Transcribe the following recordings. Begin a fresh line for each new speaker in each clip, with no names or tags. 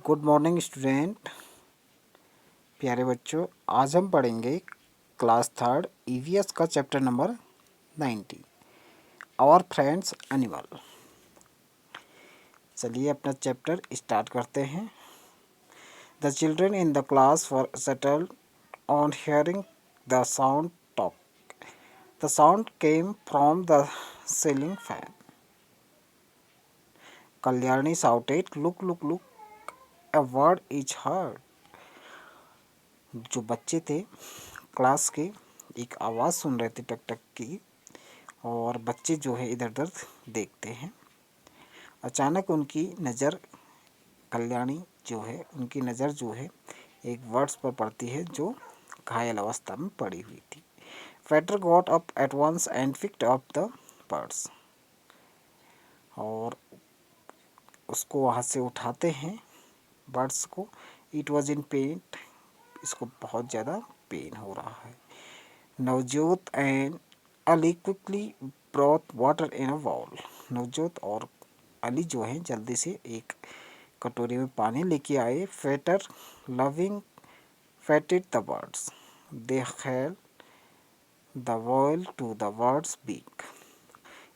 Good morning student. प्यारे बच्चों, आज हम पढ़ेंगे क्लास थर्ड ईवीएस का chapter number 90, our friends animal. चलिए अपना चैप्टर स्टार्ट करते हैं। The children in the class were settled on hearing the sound talk. The sound came from the ceiling fan. Kalyani shouted, look look look, a word is heard। जो बच्चे थे class के एक आवाज़ सुन रहे थे टक टक की, और बच्चे जो है इधर उधर देखते हैं। अचानक उनकी नज़र उनकी नज़र जो है एक वर्ड्स पर पड़ती है जो घायल अवस्था में पड़ी हुई थी। Peter got up at once and picked up the birds. और उसको वहाँ से उठाते हैं बर्ड्स को। It was in pain. इसको बहुत ज़्यादा पेन हो रहा है। Navjot and Ali quickly brought water in a bowl. Navjot और अली जो है जल्दी से एक कटोरी में पानी लेके आए। Father loving petted the birds. They held the bowl to the birds beak.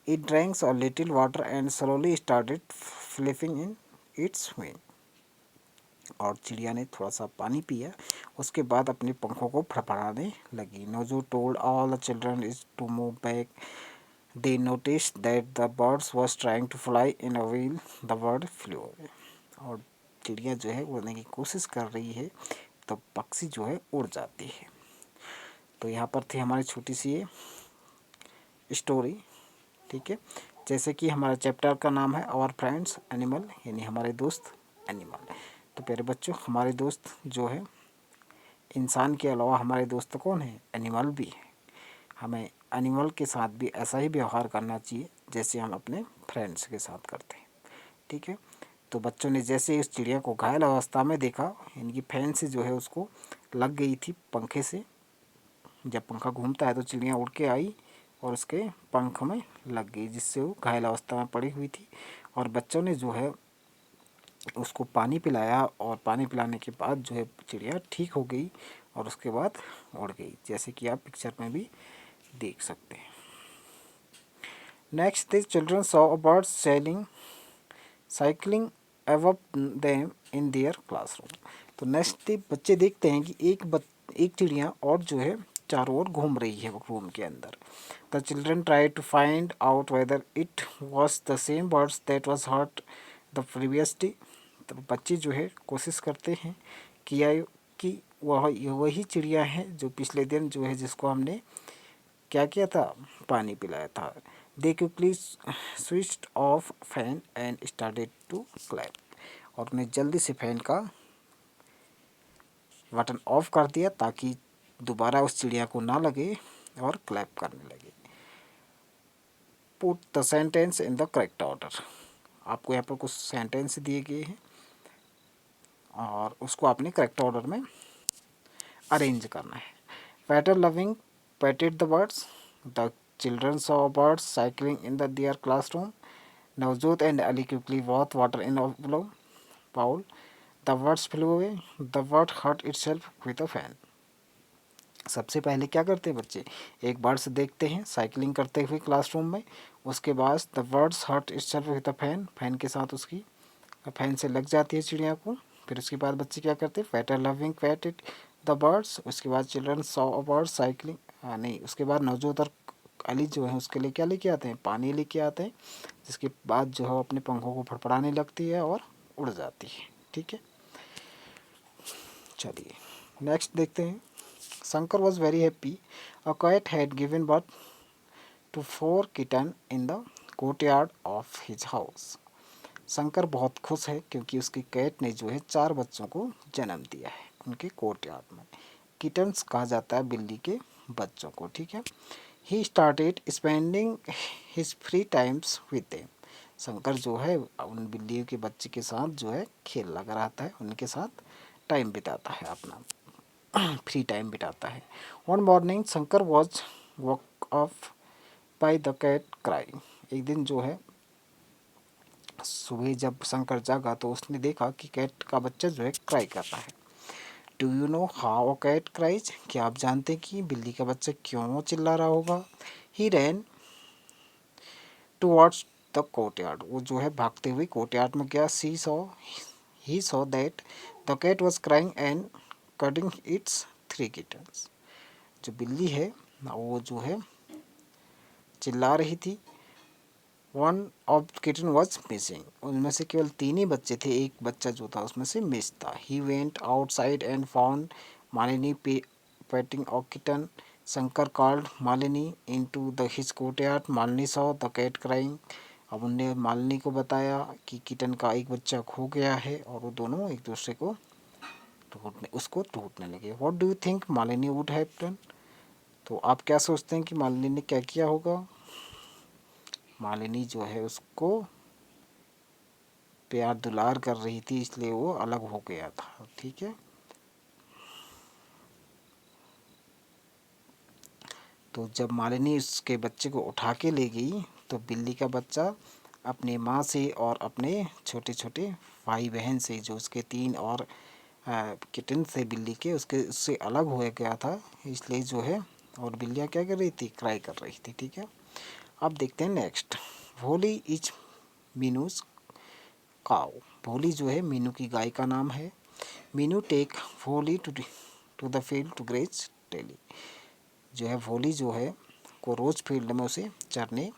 It drank a little water and slowly started flipping in its wing. और चिड़िया ने थोड़ा सा पानी पिया, उसके बाद अपने पंखों को फड़फड़ाने लगी। Nojo told all the children is to move back. They noticed that the birds was trying to fly in a wheel. The bird flew away. और चिड़िया जो है उड़ने की कोशिश कर रही है तो पक्षी जो है उड़ जाती है। तो यहाँ पर थी हमारी छोटी सी ये स्टोरी। ठीक है, जैसे कि हमारा चैप्टर का नाम है आवर फ्रेंड्स एनिमल, यानी हमारे दोस्त एनिमल। तो प्यारे बच्चों, हमारे दोस्त जो है इंसान के अलावा हमारे दोस्त कौन है? एनिमल भी है। हमें एनिमल के साथ भी ऐसा ही व्यवहार करना चाहिए जैसे हम अपने फ्रेंड्स के साथ करते हैं। ठीक है, तो बच्चों ने जैसे इस चिड़िया को घायल अवस्था में देखा, इनकी फैन से जो है उसको लग गई थी पंखे से। जब पंखा घूमता है तो चिड़िया उड़ के आई और उसके पंख में लग गई, जिससे वो घायल अवस्था में पड़ी हुई थी। और बच्चों ने जो है उसको पानी पिलाया, और पानी पिलाने के बाद जो है चिड़िया ठीक हो गई और उसके बाद उड़ गई, जैसे कि आप पिक्चर में भी देख सकते हैं। Next the children saw a bird cycling above them in their classroom. तो नेक्स्ट बच्चे देखते हैं कि एक चिड़िया और जो है चारों ओर घूम रही है रूम के अंदर। The children try to find out whether it was the same birds that was hurt the previous day. तो बच्चे जो है कोशिश करते हैं कि वही चिड़िया है जो पिछले दिन जो है जिसको हमने क्या किया था, पानी पिलाया था। They quickly switched off fan and started to clap. और उन्हें जल्दी से फैन का बटन ऑफ कर दिया ताकि दोबारा उस चिड़िया को ना लगे, और क्लैप करने लगे। Put the sentence in the correct order. आपको यहाँ पर कुछ सेंटेंस दिए गए हैं और उसको आपने करेक्ट ऑर्डर में अरेंज करना है। Peter loving petted the birds. The children saw birds cycling in their classroom. Navjot and Ali quickly brought water in a bowl. The birds flew away. The bird hurt itself with a fan. सबसे पहले क्या करते हैं बच्चे? एक birds देखते हैं cycling करते हुए क्लासरूम में। उसके बाद the birds hurt itself with a fan. Fan के साथ उसकी फैन से लग जाती है चिड़िया को। फिर उसके बाद बच्चे क्या करते हैं? पेटर लविंग पेटेड द बर्ड्स। उसके बाद children saw a bird cycling, नहीं, उसके बाद नवजोत और अली जो है उसके लिए क्या लेके आते हैं? पानी लेके आते हैं, जिसके बाद जो है अपने पंखों को फड़फड़ाने लगती है और उड़ जाती है। ठीक है, चलिए नेक्स्ट देखते हैं। Shankar was very happy. A cat had given birth to 4 kitten in the courtyard of his house. Shankar बहुत खुश है क्योंकि उसकी कैट ने जो है 4 बच्चों को जन्म दिया है उनके कोर्टयार्ड में। किटन्स कहा जाता है बिल्ली के बच्चों को। ठीक है, he started spending his free times with them. Shankar जो है उन बिल्लियों के बच्चे के साथ जो है खेल लगा रहता है, उनके साथ टाइम बिताता है, अपना फ्री टाइम बिताता है। One morning Shankar was woke up by the cat crying. एक दिन जो है सुबह जब शंकर जागा तो उसने देखा कि कैट का बच्चा जो है क्राई कर रहा है। Do you know how a cat cries? क्या आप जानते हैं कि बिल्ली का बच्चा क्यों चिल्ला रहा होगा? He ran towards the courtyard. वो जो है भागते हुए कोर्टयार्ड में गया। He saw that the cat was crying and cutting its 3 kittens. जो बिल्ली है वो जो है चिल्ला रही थी। One of kitten was missing. उनमें से केवल 3 ही बच्चे थे, एक बच्चा जो था उसमें से मिस था। He went outside and found Malini petting a kitten. Shankar called Malini into the his courtyard. Malini saw the cat crying. अब उनने मालिनी को बताया कि किटन का एक बच्चा खो गया है और वो दोनों एक दूसरे को ढूंढने लगे। What do you think Malini would have done? तो आप क्या सोचते हैं कि मालिनी ने क्या किया होगा? मालिनी जो है उसको प्यार दुलार कर रही थी, इसलिए वो अलग हो गया था। ठीक है, तो जब मालिनी उसके बच्चे को उठा के ले गई तो बिल्ली का बच्चा अपने माँ से और अपने छोटे छोटे भाई बहन से, जो उसके 3 और किटन से बिल्ली के, उससे अलग हो गया था। इसलिए जो है, और बिल्लियाँ क्या कर रही थी? क्राई कर रही थी। ठीक है, अब देखते हैं नेक्स्ट। भोली इज मीनूज काऊ। भोली जो है मीनू की गाय का नाम है। Minu take Bholi to the field to graze daily. जो है भोली जो है को रोज़ फील्ड में उसे चरने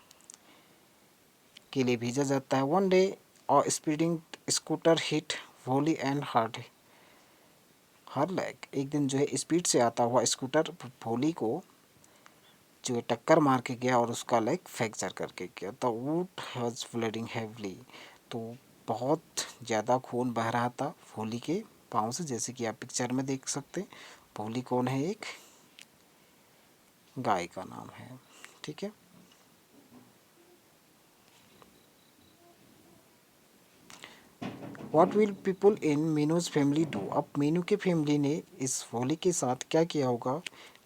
के लिए भेजा जाता है। वन डे और स्पीडिंग स्कूटर हिट भोली एंड हर्ट हर लेग। एक दिन जो है स्पीड से आता हुआ स्कूटर भोली को जो है टक्कर मार के गया और उसका लेग फ्रैक्चर करके गया। The wood was bleeding heavily. तो बहुत ज़्यादा खून बह रहा था भोली के पाँव से, जैसे कि आप पिक्चर में देख सकते हैं। भोली कौन है? एक गाय का नाम है। ठीक है, what will people in Meenu's family do? अब मीनू की फैमिली ने इस भोली के साथ क्या किया होगा?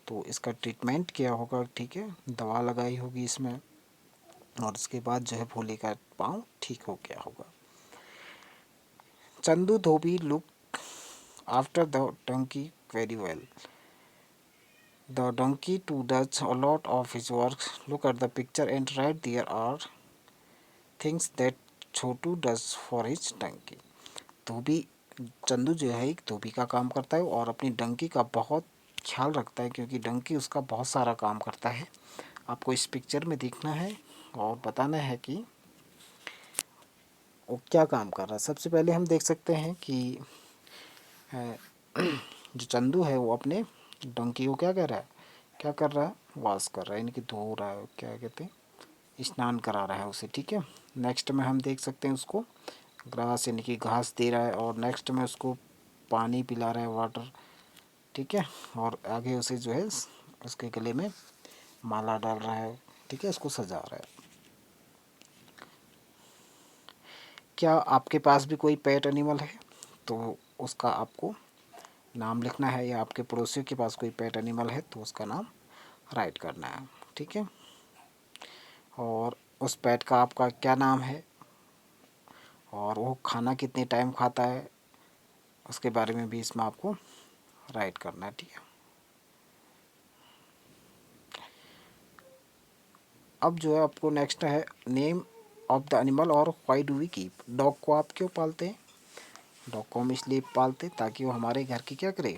तो इसका ट्रीटमेंट किया होगा। ठीक है, दवा लगाई होगी इसमें और उसके बाद जो है भोली का पाँव ठीक हो गया होगा। Chandu dhobi look after the donkey very well. The donkey too does a lot of his work. Look at the picture and right there are things that Chhotu does for his donkey. धोबी चंदू जो है एक धोबी का काम करता है और अपनी डंकी का बहुत ख्याल रखता है, क्योंकि डंकी उसका बहुत सारा काम करता है। आपको इस पिक्चर में देखना है और बताना है कि वो क्या काम कर रहा है। सबसे पहले हम देख सकते हैं कि जो चंदू है वो अपने डंकी को क्या कर रहा है? क्या कर रहा है? वॉश कर रहा है, यानी कि धो रहा है, क्या कहते हैं, स्नान करा रहा है उसे। ठीक है, नेक्स्ट में हम देख सकते हैं उसको ग्रास यानी कि घास दे रहा है और नेक्स्ट में उसको पानी पिला रहा है, वाटर। ठीक है, और आगे उसे जो है उसके गले में माला डाल रहा है। ठीक है, उसको सजा रहा है। क्या आपके पास भी कोई पेट एनिमल है? तो उसका आपको नाम लिखना है, या आपके पड़ोसियों के पास कोई पेट एनिमल है तो उसका नाम राइट करना है। ठीक है, और उस पेट का आपका क्या नाम है और वो खाना कितने टाइम खाता है, उसके बारे में भी इसमें आपको राइट करना है। ठीक है, अब जो है आपको नेक्स्ट है नेम ऑफ द एनिमल और why do we keep. Dog को आप क्यों पालते हैं? डॉग को हम इसलिए पालते ताकि वो हमारे घर की क्या करे?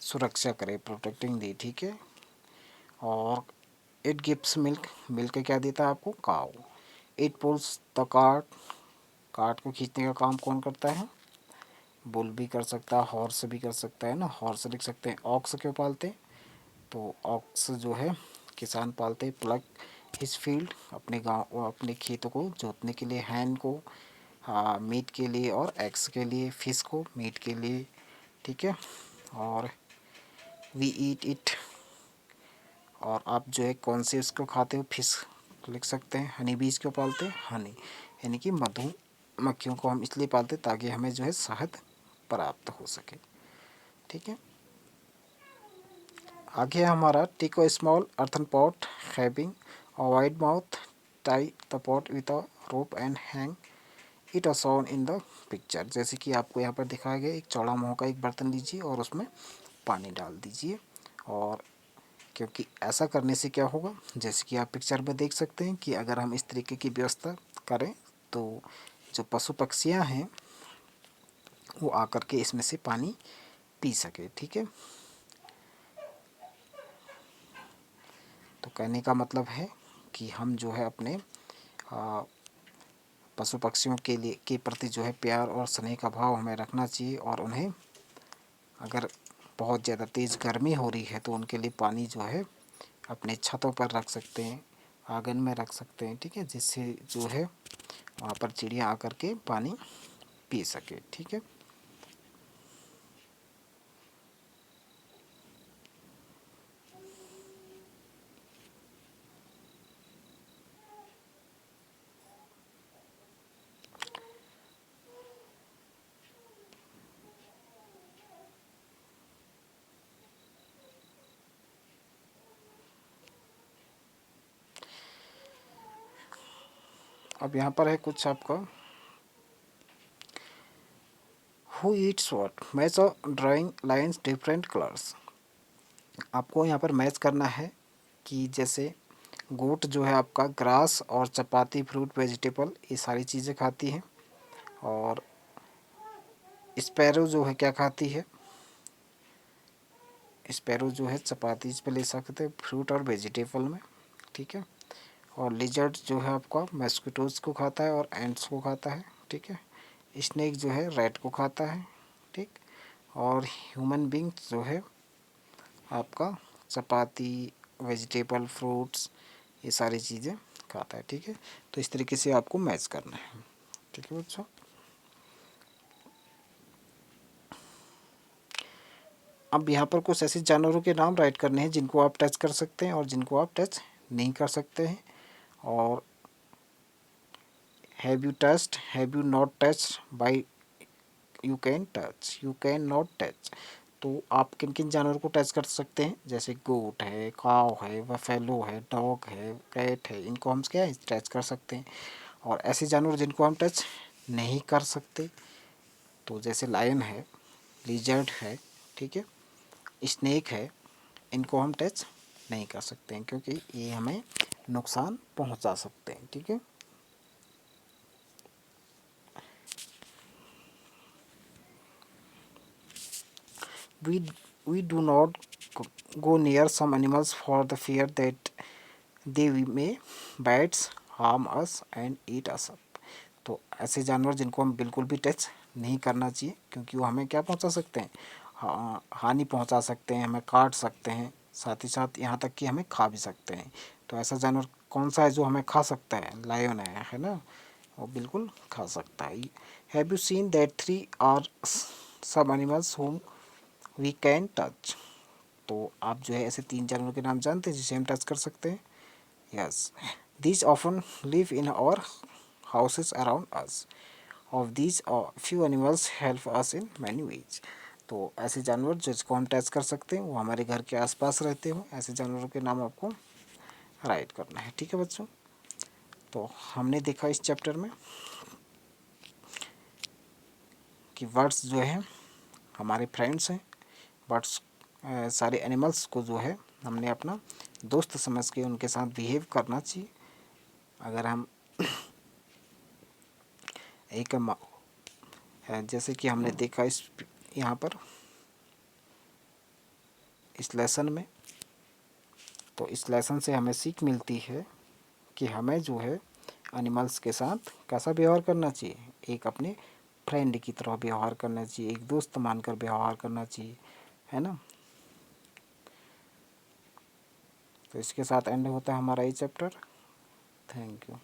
सुरक्षा करे, प्रोटेक्टिंग दे। ठीक है, और इट गिव्स मिल्क। मिल्क क्या देता है आपको? Cow. It pulls the cart. Cart को खींचने का काम कौन करता है? बुल भी कर सकता है, हॉर्स भी कर सकता है ना, हॉर्स लिख सकते हैं। ऑक्स क्यों पालते? तो ऑक्स जो है किसान पालते। प्लग हिज फील्ड, अपने गाँव अपने खेतों को जोतने के लिए। हैन को मीट के लिए और एग्स के लिए। फिश को मीट के लिए। ठीक है, और वी ईट इट। और आप जो है कौन से इसको खाते हो? फिश लिख सकते हैं। हनी बीज क्यों पालते हैं? हनी यानी कि मधु मक्खियों को हम इसलिए पालते ताकि हमें जो है शहद प्राप्त हो सके। ठीक है, आगे हमारा take a small earthen pot having a wide mouth, tie the pot with a rope and hang it are shown in the picture. जैसे कि आपको यहाँ पर दिखाया गया, एक चौड़ा मुँह का एक बर्तन लीजिए और उसमें पानी डाल दीजिए। और क्योंकि ऐसा करने से क्या होगा, जैसे कि आप पिक्चर में देख सकते हैं कि अगर हम इस तरीके की व्यवस्था करें तो जो पशु पक्षियाँ हैं वो आकर के इसमें से पानी पी सके। ठीक है, तो कहने का मतलब है कि हम जो है अपने पशु पक्षियों के प्रति जो है प्यार और स्नेह का भाव हमें रखना चाहिए। और उन्हें अगर बहुत ज़्यादा तेज़ गर्मी हो रही है तो उनके लिए पानी जो है अपने छतों पर रख सकते हैं, आंगन में रख सकते हैं। ठीक है, जिससे जो है वहाँ पर चिड़िया आकर के पानी पी सके। ठीक है, अब यहाँ पर है कुछ आपका who Yeats what, match of drawing lines different colours. आपको यहाँ पर मैच करना है कि जैसे गोट जो है आपका ग्रास और चपाती, फ्रूट, वेजिटेबल ये सारी चीज़ें खाती हैं। और स्पैरो जो है क्या खाती है, स्पैरो जो है चपाती पे ले सकते हैं, फ्रूट और वेजिटेबल में। ठीक है, और लिजर्ड जो है आपका मस्किटोज़ को खाता है और एंट्स को खाता है। ठीक है, स्नेक जो है रैट को खाता है। ठीक, और ह्यूमन बींग्स जो है आपका चपाती, वेजिटेबल, फ्रूट्स ये सारी चीज़ें खाता है। ठीक है, तो इस तरीके से आपको मैच करना है। ठीक है बच्चों, अब यहाँ पर कुछ ऐसे जानवरों के नाम राइट करने हैं जिनको आप टच कर सकते हैं और जिनको आप टच नहीं कर सकते हैं। और have you touched, have you not touched, by you can touch, you can not touch. तो आप किन किन जानवरों को टच कर सकते हैं, जैसे गोट है, काव है, बफेलो है, डॉग है, कैट है, इनको हम क्या टच कर सकते हैं। और ऐसे जानवर जिनको हम टच नहीं कर सकते, तो जैसे लायन है, लिजर्ड है, ठीक है, स्नेक है, इनको हम टच नहीं कर सकते हैं क्योंकि ये हमें नुकसान पहुंचा सकते हैं। ठीक है, we we do not go near some animals for the fear that they may bites, harm us and eat us up। तो ऐसे जानवर जिनको हम बिल्कुल भी टच नहीं करना चाहिए क्योंकि वो हमें क्या पहुंचा सकते हैं, हानि पहुंचा सकते हैं, हमें काट सकते हैं, साथ ही साथ यहाँ तक कि हमें खा भी सकते हैं। तो ऐसा जानवर कौन सा है जो हमें खा सकता है, लायन है ना, वो बिल्कुल खा सकता है। Have you seen that three are सब animals home we can touch. तो आप जो है ऐसे 3 जानवरों के नाम जानते हैं जिसे हम टच कर सकते हैं। Yes, these often live in our houses around us. Of these few animals help us in many ways. तो ऐसे जानवर जिसको हम टच कर सकते हैं वो हमारे घर के आसपास रहते हो, ऐसे जानवरों के नाम आपको राइट करना है। ठीक है बच्चों, तो हमने देखा इस चैप्टर में कि बर्ड्स जो है हमारे फ्रेंड्स हैं। बर्ड्स सारे एनिमल्स को जो है हमने अपना दोस्त समझ के उनके साथ बिहेव करना चाहिए। अगर हम एक जैसे कि हमने देखा इस यहाँ पर इस लेसन में, तो इस लेसन से हमें सीख मिलती है कि हमें जो है एनिमल्स के साथ कैसा व्यवहार करना चाहिए, एक अपने फ्रेंड की तरह व्यवहार करना चाहिए, एक दोस्त मानकर व्यवहार करना चाहिए, है ना। तो इसके साथ एंड होता है हमारा ये चैप्टर। Thank you.